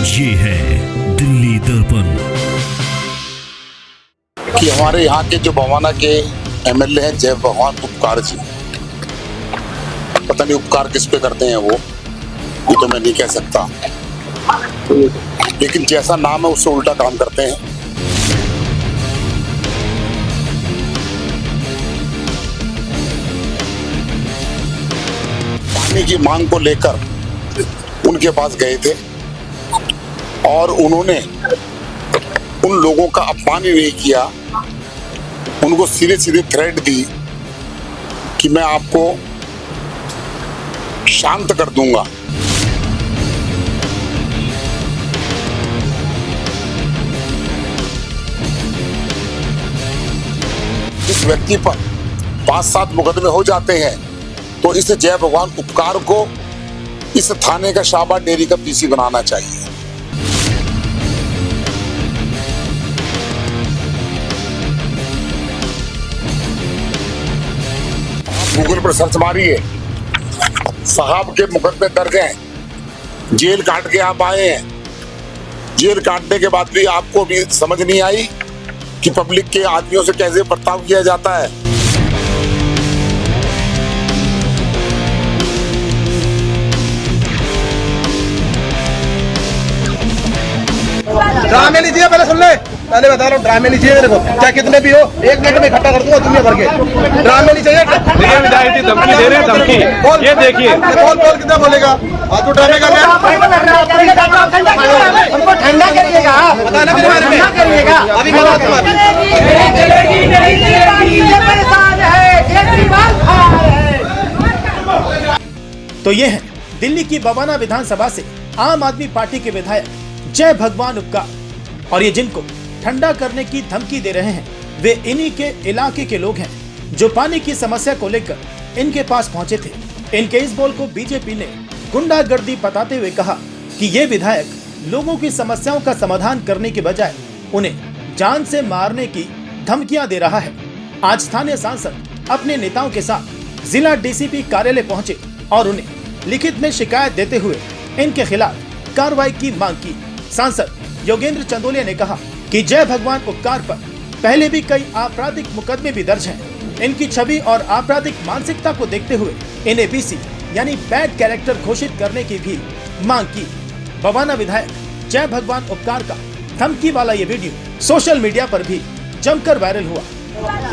ये है दिल्ली दर्पण। कि हमारे यहाँ के जो बवाना के एमएलए हैं जय भगवान उपकार जी, पता नहीं उपकार किस पे करते हैं वो, ये तो मैं नहीं कह सकता, लेकिन जैसा नाम है उससे उल्टा काम करते हैं। पानी की मांग को लेकर उनके पास गए थे और उन्होंने उन लोगों का अपमान ही नहीं किया, उनको सीधे सीधे थ्रेट दी कि मैं आपको शांत कर दूंगा। इस व्यक्ति पर 5-7 मुकदमे हो जाते हैं तो इस जय भगवान उपकार को इस थाने का शाबा डेयरी का पीसी बनाना चाहिए। गूगल पर सर्च मारिए, साहब के मुकदमे दर्ज हैं, जेल काट के आप आए हैं, जेल काटने के बाद भी आपको भी समझ नहीं आई कि पब्लिक के आदमियों से कैसे बर्ताव किया जाता है। ड्रामे लीजिए, पहले सुन ले, पहले बता रहा हूँ, ड्रामे लीजिए मेरे को, चाहे कितने भी हो, 1 मिनट में इकट्ठा कर दूंगा दुनिया भर के। ड्रामे नहीं चाहिए, धमकी दे रहे हैं, धमकी ये देखिए, बोल कितना बोलेगा, आज तू ड्रामे कर रहा है, हमको ठंडा करिएगा, बताना मेरे बारे में करिएगा, अभी तो ये है दिल्ली की बवाना विधानसभा से आम आदमी पार्टी के विधायक जय भगवान उपकार, और ये जिनको ठंडा करने की धमकी दे रहे हैं वे इन्हीं के इलाके के लोग हैं जो पानी की समस्या को लेकर इनके पास पहुंचे थे। इनके इस बोल को बीजेपी ने गुंडागर्दी बताते हुए कहा कि ये विधायक लोगों की समस्याओं का समाधान करने के बजाय उन्हें जान से मारने की धमकियां दे रहा है। आज स्थानीय सांसद अपने नेताओं के साथ जिला डीसीपी कार्यालय पहुंचे और उन्हें लिखित में शिकायत देते हुए इनके खिलाफ कार्रवाई की मांग की। सांसद योगेंद्र चंदोलिया ने कहा कि जय भगवान उपकार पर पहले भी कई आपराधिक मुकदमे भी दर्ज हैं। इनकी छवि और आपराधिक मानसिकता को देखते हुए इन्हें बीसी यानी बैड कैरेक्टर घोषित करने की भी मांग की। बवाना विधायक जय भगवान उपकार का धमकी वाला ये वीडियो सोशल मीडिया पर भी जमकर वायरल हुआ।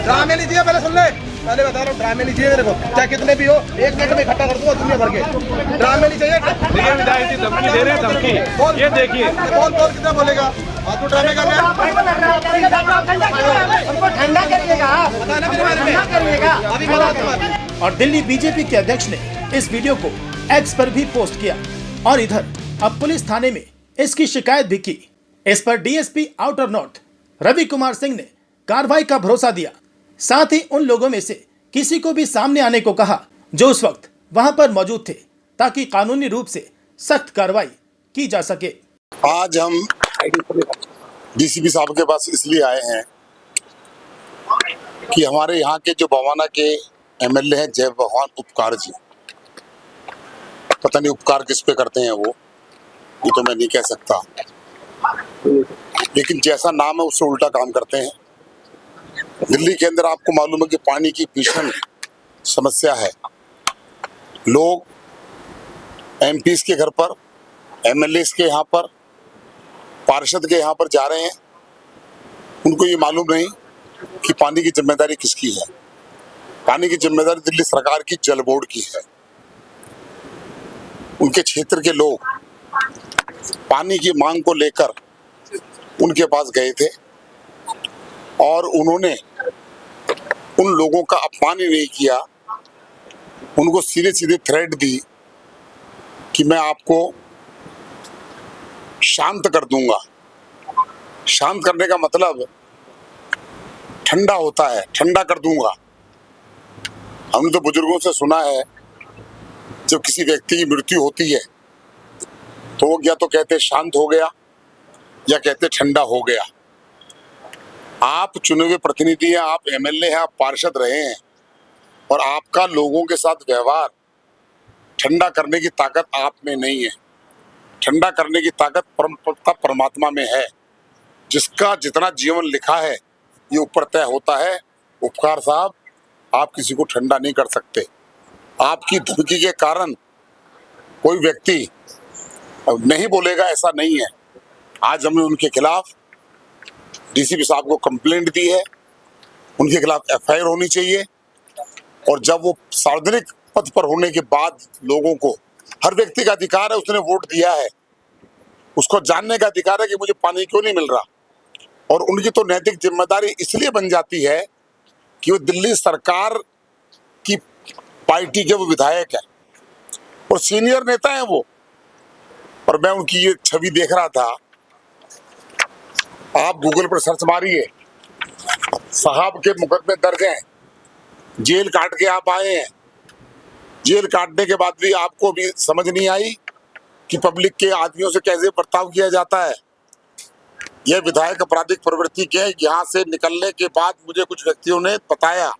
ड्रामे लीजिए, पहले सुन ले, पहले बता रहा हूँ, ड्रामे लीजिए मेरे को, चाहे कितने भी हो, 1 मिनट में इकट्ठा कर दूंगा दुनिया भर के। ड्रामे नहीं चाहिए, धमकी दे रहे हैं, धमकी ये देखिए, बोल कितना बोलेगा, आज तू ड्रामे कर रहा है, हमको ठंडा करिएगा, बताना मेरे बारे में करिएगा, अभी और दिल्ली बीजेपी के अध्यक्ष ने इस वीडियो को एक्स पर भी पोस्ट किया और इधर अब पुलिस थाने में इसकी शिकायत भी की। इस पर DSP outer north Ravi Kumar Singh ने कार्रवाई का भरोसा दिया। साथ ही उन लोगों में से किसी को भी सामने आने को कहा जो उस वक्त वहां पर मौजूद थे, ताकि कानूनी रूप से सख्त कार्रवाई की जा सके। आज हम डीसीपी साहब के पास इसलिए आए हैं कि हमारे यहाँ के जो बवाना के एमएलए हैं जय भगवान उपकार जी, पता नहीं उपकार किस पे करते हैं वो, ये तो मैं नहीं कह सकता, लेकिन जैसा नाम है उससे उल्टा काम करते हैं। दिल्ली के अंदर आपको मालूम है कि पानी की भीषण समस्या है। लोग एमपीज के घर पर, एमएलए के यहाँ पर, पार्षद के यहाँ पर जा रहे हैं, उनको ये मालूम नहीं कि पानी की जिम्मेदारी किसकी है। पानी की जिम्मेदारी दिल्ली सरकार की जल बोर्ड की है। उनके क्षेत्र के लोग पानी की मांग को लेकर उनके पास गए थे और उन्होंने उन लोगों का अपमान ही नहीं किया, उनको सीधे सीधे थ्रेट दी कि मैं आपको शांत कर दूंगा। शांत करने का मतलब ठंडा होता है, ठंडा कर दूंगा। हमने तो बुजुर्गों से सुना है, जब किसी व्यक्ति की मृत्यु होती है तो वो या तो कहते शांत हो गया या कहते ठंडा हो गया। आप चुने हुए प्रतिनिधि हैं, आप एमएलए हैं, आप पार्षद रहे हैं और आपका लोगों के साथ व्यवहार ठंडा करने की ताकत आप में नहीं है। ठंडा करने की ताकत परमात्मा में है। जिसका जितना जीवन लिखा है ये ऊपर तय होता है। उपकार साहब, आप किसी को ठंडा नहीं कर सकते। आपकी धमकी के कारण कोई व्यक्ति नहीं बोलेगा ऐसा नहीं है। आज हमने उनके खिलाफ डीसीपी साहब को कंप्लेंट दी है, उनके खिलाफ एफआईआर होनी चाहिए। और जब वो सार्वजनिक पद पर होने के बाद लोगों को, हर व्यक्ति का अधिकार है, उसने वोट दिया है, उसको जानने का अधिकार है कि मुझे पानी क्यों नहीं मिल रहा। और उनकी तो नैतिक जिम्मेदारी इसलिए बन जाती है कि वो दिल्ली सरकार की पार्टी के वो विधायक है और सीनियर नेता है वो। और मैं उनकी ये छवि देख रहा था, आप गूगल पर सर्च मारिए, साहब के मुकदमे दर्ज हैं, जेल काट के आप आए हैं। जेल काटने के बाद भी आपको भी समझ नहीं आई कि पब्लिक के आदमियों से कैसे बर्ताव किया जाता है। यह विधायक आपराधिक प्रवृत्ति के यहाँ से निकलने के बाद मुझे कुछ व्यक्तियों ने बताया,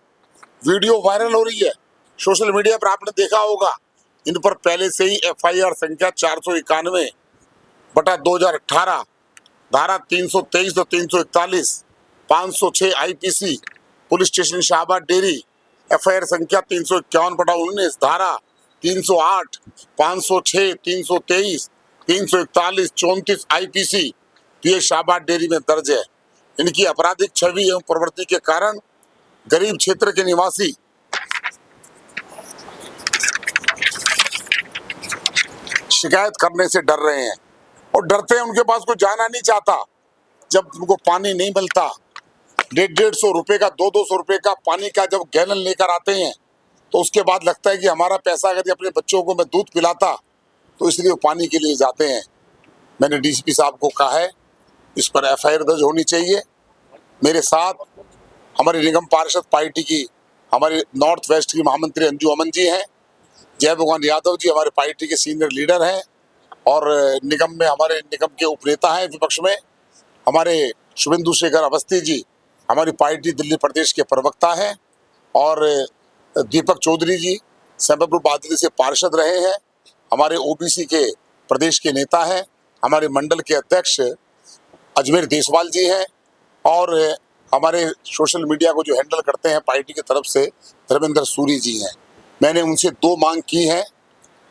वीडियो वायरल हो रही है सोशल मीडिया पर, आपने देखा होगा। इन पर पहले से ही एफआईआर संख्या 491/2018, धारा 323 और 341, 506 IPC, police station Shahbad Dairy, FIR संख्या 351/19, धारा 308, 506, 323, 341, 34 आईपीसी, ये शाहबाद डेरी में दर्ज है। इनकी आपराधिक छवि एवं प्रवृत्ति के कारण गरीब क्षेत्र के निवासी शिकायत करने से डर रहे हैं और डरते हैं, उनके पास कोई जाना नहीं चाहता। जब उनको पानी नहीं मिलता, 150-150 रुपए का, 200-200 रुपए का पानी का जब गैलन लेकर आते हैं, तो उसके बाद लगता है कि हमारा पैसा अगर अपने बच्चों को मैं दूध पिलाता, तो इसलिए वो पानी के लिए जाते हैं। मैंने डीसीपी साहब को कहा है इस पर एफआईआर दर्ज होनी चाहिए। मेरे साथ हमारी निगम पार्षद पार्टी की, हमारे नॉर्थ वेस्ट की महामंत्री अंजू अमन जी हैं, जय भगवान यादव जी हमारे पार्टी के सीनियर लीडर हैं, और निगम में हमारे निगम के उपनेता हैं विपक्ष में, हमारे शुभेंदु शेखर अवस्थी जी हमारी पार्टी दिल्ली प्रदेश के प्रवक्ता हैं, और दीपक चौधरी जी सैंपलपुर बादली से पार्षद रहे हैं, हमारे ओबीसी के प्रदेश के नेता हैं, हमारे मंडल के अध्यक्ष अजमेर देसवाल जी हैं, और हमारे सोशल मीडिया को जो हैंडल करते हैं पार्टी की तरफ से धर्मेंद्र सूरी जी हैं। मैंने उनसे 2 मांग की है।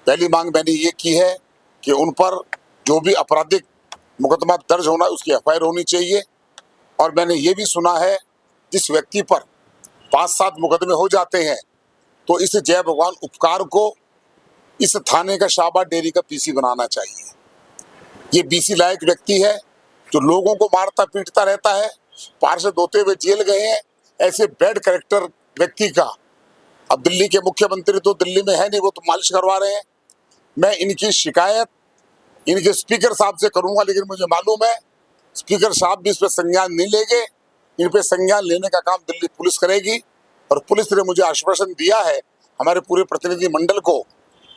पहली मांग मैंने ये की है कि उन पर जो भी आपराधिक मुकदमा दर्ज होना है उसकी एफआईआर होनी चाहिए। और मैंने ये भी सुना है जिस व्यक्ति पर 5-7 मुकदमे हो जाते हैं तो इस जय भगवान उपकार को इस थाने का शाहबाद डेयरी का पीसी बनाना चाहिए। ये बीसी लायक व्यक्ति है जो लोगों को मारता पीटता रहता है, पार्षद होते हुए जेल गए हैं। ऐसे बैड कैरेक्टर व्यक्ति का, अब दिल्ली के मुख्यमंत्री तो दिल्ली में है नहीं, वो तो मालिश करवा रहे हैं। मैं इनकी शिकायत इनके स्पीकर साहब से करूंगा, लेकिन मुझे मालूम है स्पीकर साहब भी इस पर संज्ञान नहीं लेंगे। इन पे संज्ञान लेने का काम दिल्ली पुलिस करेगी। और पुलिस ने मुझे आश्वासन दिया है हमारे पूरे प्रतिनिधि मंडल को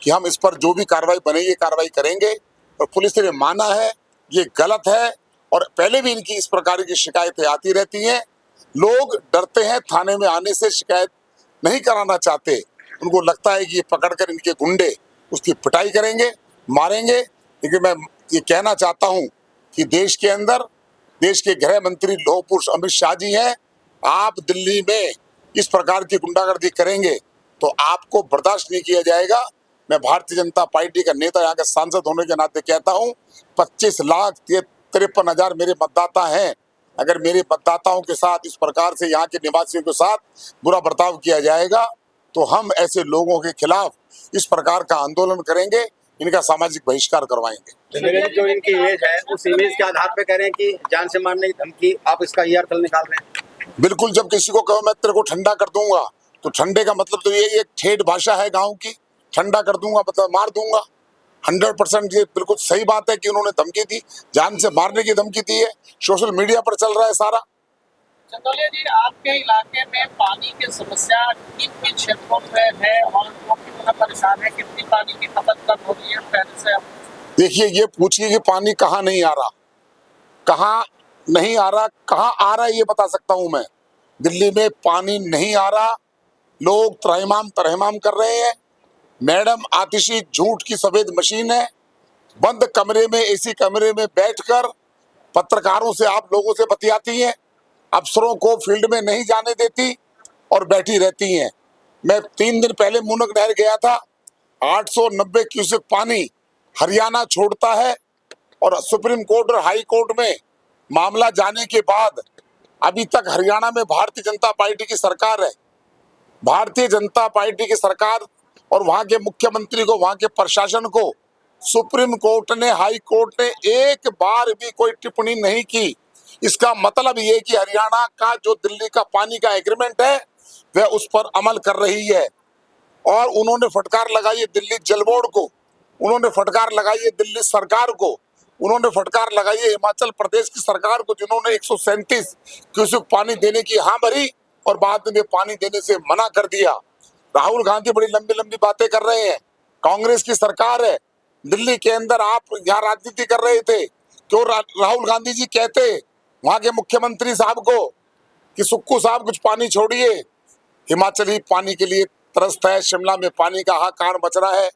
कि हम इस पर जो भी कार्रवाई बनेगी कार्रवाई करेंगे। और पुलिस ने माना है ये गलत है, और पहले भी इनकी इस प्रकार की शिकायतें आती रहती हैं। लोग डरते हैं थाने में आने से, शिकायत नहीं कराना चाहते। उनको लगता है कि ये पकड़कर इनके गुंडे उसकी पिटाई करेंगे, मारेंगे। लेकिन मैं ये कहना चाहता हूं कि देश के अंदर देश के गृह मंत्री लौह पुरुष अमित शाह जी हैं। आप दिल्ली में इस प्रकार की गुंडागर्दी करेंगे तो आपको बर्दाश्त नहीं किया जाएगा। मैं भारतीय जनता पार्टी का नेता, यहाँ का सांसद होने के नाते कहता हूँ, 25,53,000 मेरे मतदाता हैं। अगर मेरे मतदाताओं के साथ इस प्रकार से यहाँ के निवासियों के साथ बुरा बर्ताव किया जाएगा तो हम ऐसे लोगों के खिलाफ इस प्रकार का आंदोलन करेंगे, इनका सामाजिक बहिष्कार करवाएंगे। जो इनकी इमेज है उस इमेज के आधार पे कह रहे हैं कि जान से मारने की धमकी, आप इसका ये अर्थ निकाल रहे हैं? बिल्कुल, जब किसी को कहो मैं तेरे को ठंडा कर दूंगा तो ठंडे का मतलब तो ये एक ठेठ भाषा है गाँव की। ठंडा कर दूंगा मतलब मार दूंगा। 100% ये बिल्कुल सही बात है कि उन्होंने धमकी दी, जान से मारने की धमकी दी है। सोशल मीडिया पर चल रहा है सारा। चंदौलिया जी, आपके इलाके में पानी की समस्या किन किन क्षेत्रों में है और वो कितना परेशान है? कितनी पानी की खपत कम हो रही है पहले से? देखिए, ये पूछिए कि पानी कहाँ नहीं आ रहा, कहाँ नहीं आ रहा, कहाँ आ रहा है ये बता सकता हूँ मैं। दिल्ली में पानी नहीं आ रहा, लोग त्रहिमाम तरहिमाम कर रहे हैं। मैडम आतिशी झूठ की सफेद मशीन है। बंद कमरे में, एसी कमरे में बैठकर पत्रकारों से, आप लोगों से बतियाती हैं, अफसरों को फील्ड में नहीं जाने देती और बैठी रहती हैं। मैं 3 दिन पहले मूनक नहर गया था, 890 क्यूसेक पानी हरियाणा छोड़ता है और सुप्रीम कोर्ट और हाई कोर्ट में मामला जाने के बाद अभी तक हरियाणा में भारतीय जनता पार्टी की सरकार है। भारतीय जनता पार्टी की सरकार और वहां के मुख्यमंत्री को, वहां के प्रशासन को सुप्रीम कोर्ट ने, हाई कोर्ट ने एक बार भी कोई टिप्पणी नहीं की। इसका मतलब ये कि हरियाणा का जो दिल्ली का पानी का एग्रीमेंट है वह उस पर अमल कर रही है। और उन्होंने फटकार लगाई है दिल्ली जल बोर्ड को, उन्होंने फटकार लगाई है दिल्ली सरकार को, उन्होंने फटकार लगाई है हिमाचल प्रदेश की सरकार को, जिन्होंने 137 क्यूसेक पानी देने की हाँ भरी और बाद में पानी देने से मना कर दिया। राहुल गांधी बड़ी लंबी लंबी बातें कर रहे हैं, कांग्रेस की सरकार है, दिल्ली के अंदर आप यहाँ राजनीति कर रहे थे। क्यों राहुल गांधी जी कहते वहां के मुख्यमंत्री साहब को कि सुक्खू साहब कुछ पानी छोड़िए, हिमाचल ही पानी के लिए त्रस्त है, शिमला में पानी का हाहाकार मच रहा है।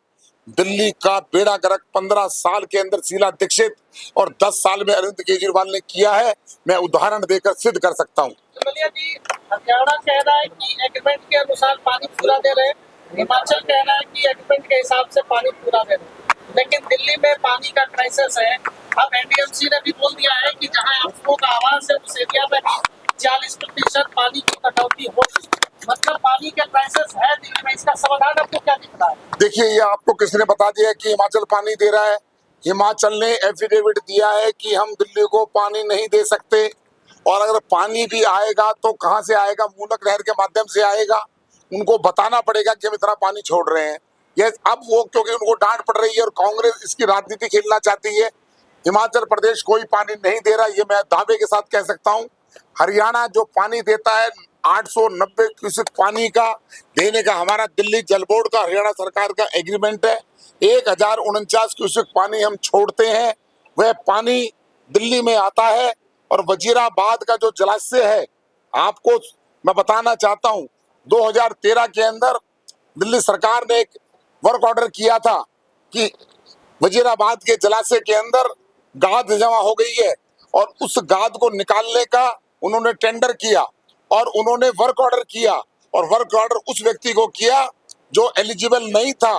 दिल्ली का बेड़ा गर्क 15 साल के अंदर शीला दीक्षित और 10 साल में अरविंद केजरीवाल ने किया है। मैं उदाहरण देकर सिद्ध कर सकता हूँ। जी, हरियाणा कह रहा है कि एग्रीमेंट के अनुसार पानी पूरा दे रहे हैं, हिमाचल कह रहा है कि एग्रीमेंट के हिसाब से पानी पूरा दे रहे हैं, लेकिन दिल्ली में पानी का क्राइसिस है। अब एनडीएमसी ने भी बोल दिया है कि जहां अफसरों का आवाज है उस एरिया में 40% पानी की कटौती होगी। मतलब पानी का क्राइसिस है दिल्ली में, इसका समाधान आपको क्या दिख रहा है? देखिए, ये आपको किसने बता दिया कि हिमाचल पानी दे रहा है? हिमाचल ने एफिडेविट दिया है कि हम दिल्ली को पानी नहीं दे सकते, और अगर पानी भी आएगा तो कहां से आएगा? मूनक नहर के माध्यम से आएगा। उनको बताना पड़ेगा कि हम इतना पानी छोड़ रहे हैं। ये अब वो, क्योंकि उनको डांट पड़ रही है और कांग्रेस इसकी राजनीति खेलना चाहती है, हिमाचल प्रदेश कोई पानी नहीं दे रहा, ये मैं दावे के साथ कह सकता हूँ। हरियाणा जो पानी देता है 890 क्यूसेक पानी का देने का हमारा दिल्ली जल बोर्ड का, हरियाणा सरकार का एग्रीमेंट है। 1049 क्यूसेक पानी हम छोड़ते हैं, वह पानी दिल्ली में आता है। और वजीराबाद का जो जलाशय है, आपको मैं बताना चाहता हूं, 2013 के अंदर दिल्ली सरकार ने एक वर्क ऑर्डर किया था कि वजीराबाद के जलाशय के अंदर गाद जमा हो गई है और उस गाद को निकालने का उन्होंने टेंडर किया और उन्होंने वर्क ऑर्डर किया, और वर्क ऑर्डर उस व्यक्ति को किया जो एलिजिबल नहीं था।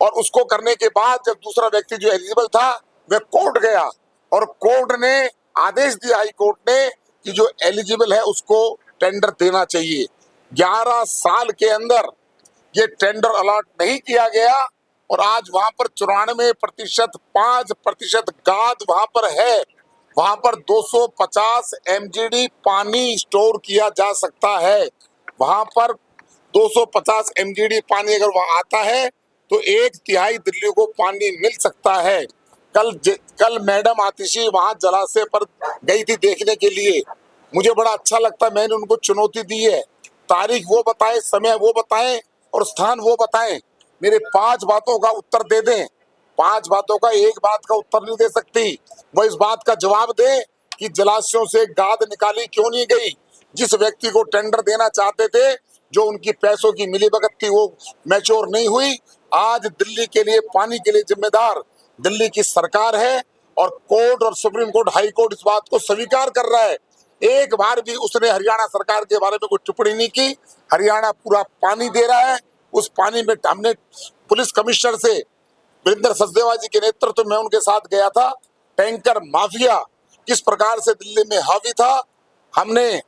और उसको करने के बाद जब दूसरा व्यक्ति जो एलिजिबल था वह कोर्ट गया और कोर्ट ने आदेश दिया, हाई कोर्ट ने, कि जो एलिजिबल है उसको टेंडर देना चाहिए। 11 साल के अंदर ये टेंडर अलॉट नहीं किया गया और आज वहां पर 94%, 5% गाद वहां पर है। वहां पर 250 MGD पानी स्टोर किया जा सकता है। वहां पर 250 MGD पानी अगर वहां आता है तो 1/3 दिल्ली को पानी मिल सकता है। कल मैडम आतिशी वहां जलाशय पर गई थी देखने के लिए, मुझे बड़ा अच्छा लगता, मैंने उनको चुनौती दी है, तारीख वो बताएं, समय वो बताएं और स्थान वो बताएं। मेरे 5 बातों का उत्तर दे दें, 5 बातों का एक बात का उत्तर नहीं दे सकती। वो इस बात का जवाब दे कि जलाशयों से गाद निकाली क्यों नहीं गई। जिस व्यक्ति को टेंडर देना चाहते थे, जो उनकी पैसों की मिलीभगत थी, वो मैच्योर नहीं हुई। आज दिल्ली के लिए, पानी के लिए जिम्मेदार दिल्ली की सरकार है और कोर्ट और सुप्रीम कोर्ट, हाई कोर्ट इस बात को स्वीकार कर रहा है। एक बार भी उसने हरियाणा सरकार के बारे में कोई टिप्पणी नहीं की। हरियाणा पूरा पानी दे रहा है। उस पानी में हमने पुलिस कमिश्नर से, वीरेंद्र सचदेवा जी के नेतृत्व में उनके साथ गया था। टैंकर माफिया किस प्रकार से दिल्ली में हावी था, हमने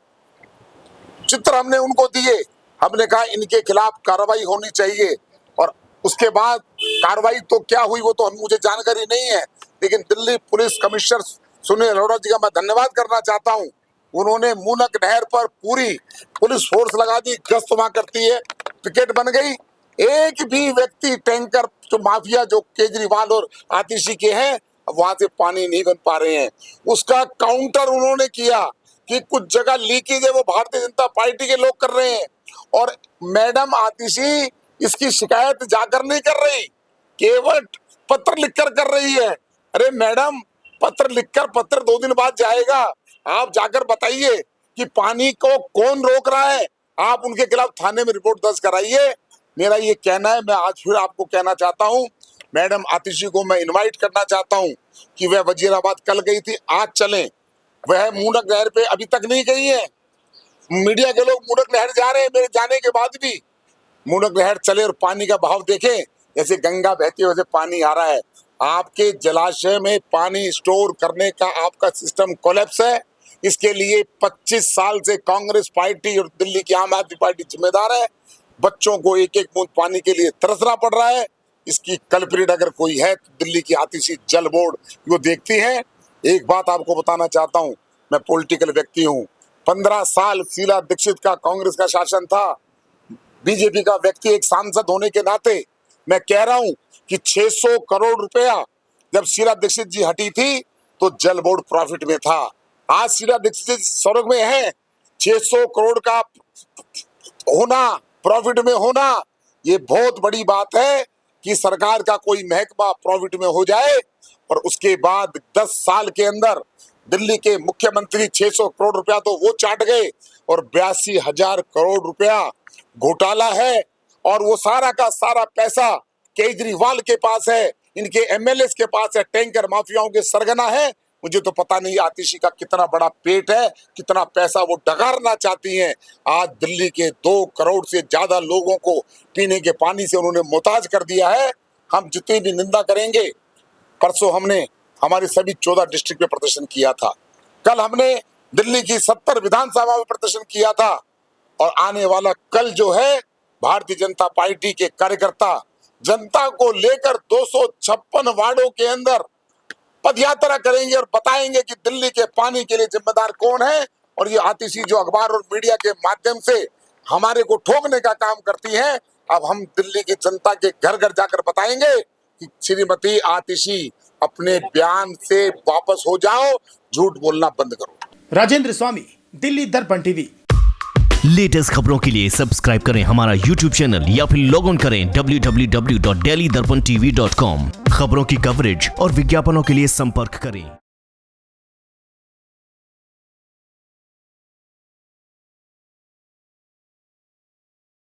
उनको दिए। हमने कहा इनके खिलाफ कार्रवाई होनी चाहिए, और उसके बाद कार्रवाई तो क्या हुई वो तो मुझे जानकारी नहीं है, लेकिन दिल्ली पुलिस कमिश्नर सुनील अरोड़ा जी का मैं धन्यवाद करना चाहता हूं। उन्होंने मूनक नहर पर पूरी पुलिस फोर्स लगा दी, गश्त वहां करती है, पिकेट बन गई। एक भी व्यक्ति, टैंकर जो माफिया जो केजरीवाल और आतिशी के हैं, वहां से पानी नहीं बन पा रहे हैं। उसका काउंटर उन्होंने किया कि कुछ जगह लीकेज है वो भारतीय जनता पार्टी के लोग कर रहे हैं, और मैडम आतिशी इसकी शिकायत जाकर नहीं कर रही, केवल पत्र लिखकर कर रही है। अरे मैडम, पत्र लिखकर पत्र 2 दिन बाद जाएगा, आप जाकर बताइए कि पानी को कौन रोक रहा है, आप उनके खिलाफ थाने में रिपोर्ट दर्ज कराइए। मेरा ये कहना है। मैं आज फिर आपको कहना चाहता हूं, मैडम आतिशी को मैं इनवाइट करना चाहता हूं कि वह वजीराबाद कल गई थी, आज चलें। वह मूडक नहर पे अभी तक नहीं गई है। मीडिया के लोग मूडक नहर जा रहे हैं मेरे जाने के बाद भी। मूडक नहर चले और पानी का बहाव देखें, जैसे गंगा बहती है वैसे पानी आ रहा है। आपके जलाशय में पानी स्टोर करने का आपका सिस्टम कोलैप्स है। इसके लिए 25 साल से कांग्रेस पार्टी और दिल्ली की आम आदमी पार्टी जिम्मेदार है। बच्चों को एक एक बूंद पानी के लिए तरसना पड़ रहा है। इसकी कल्प्रिट अगर कोई है तो दिल्ली की आतिशी जल बोर्ड वो देखती है। एक बात आपको बताना चाहता हूं, मैं पॉलिटिकल व्यक्ति हूं। 15 साल शीला दीक्षित का कांग्रेस का शासन था। बीजेपी का व्यक्ति एक सांसद होने के नाते मैं कह रहा हूं कि 600 करोड़ रुपया जब शीला दीक्षित जी हटी थी तो जल बोर्ड प्रॉफिट में था। आज शीला दीक्षित स्वर्ग में है। 600 करोड़ का होना, प्रॉफिट में होना, ये बहुत बड़ी बात है कि सरकार का कोई महकमा प्रॉफिट में हो जाए और उसके बाद 10 साल के अंदर दिल्ली के मुख्यमंत्री 600 करोड़ रुपया तो वो चाट गए और 82,000 करोड़ रुपया घोटाला है। और वो सारा का सारा पैसा केजरीवाल के पास है, इनके एमएलए के पास है, टैंकर माफियाओं के सरगना है। मुझे तो पता नहीं आतिशी का कितना बड़ा पेट है, कितना पैसा वो डकारना चाहती हैं। आज दिल्ली के 2 करोड़ से ज्यादा लोगों को पीने के पानी से उन्होंने मुहताज कर दिया है। हम जितनी भी निंदा करेंगे, परसों हमने हमारे सभी 14 डिस्ट्रिक्ट में प्रदर्शन किया था। कल हमने दिल्ली की 70 विधानसभा में प्रदर्शन किया था। और आने वाला कल जो है भारतीय जनता पार्टी के कार्यकर्ता जनता को लेकर 256 वार्डों के अंदर पदयात्रा करेंगे और बताएंगे कि दिल्ली के पानी के लिए जिम्मेदार कौन है। और ये आतिशी जो अखबार और मीडिया के माध्यम से हमारे को ठोकने का काम करती है, अब हम दिल्ली की जनता के घर घर जाकर बताएंगे कि श्रीमती आतिशी अपने बयान से वापस हो जाओ, झूठ बोलना बंद करो। राजेंद्र स्वामी, दिल्ली दर्पण टीवी। लेटेस्ट खबरों के लिए सब्सक्राइब करें हमारा YouTube चैनल या फिर लॉग ऑन करें www.delhidarpantv.com। खबरों की कवरेज और विज्ञापनों के लिए संपर्क करें।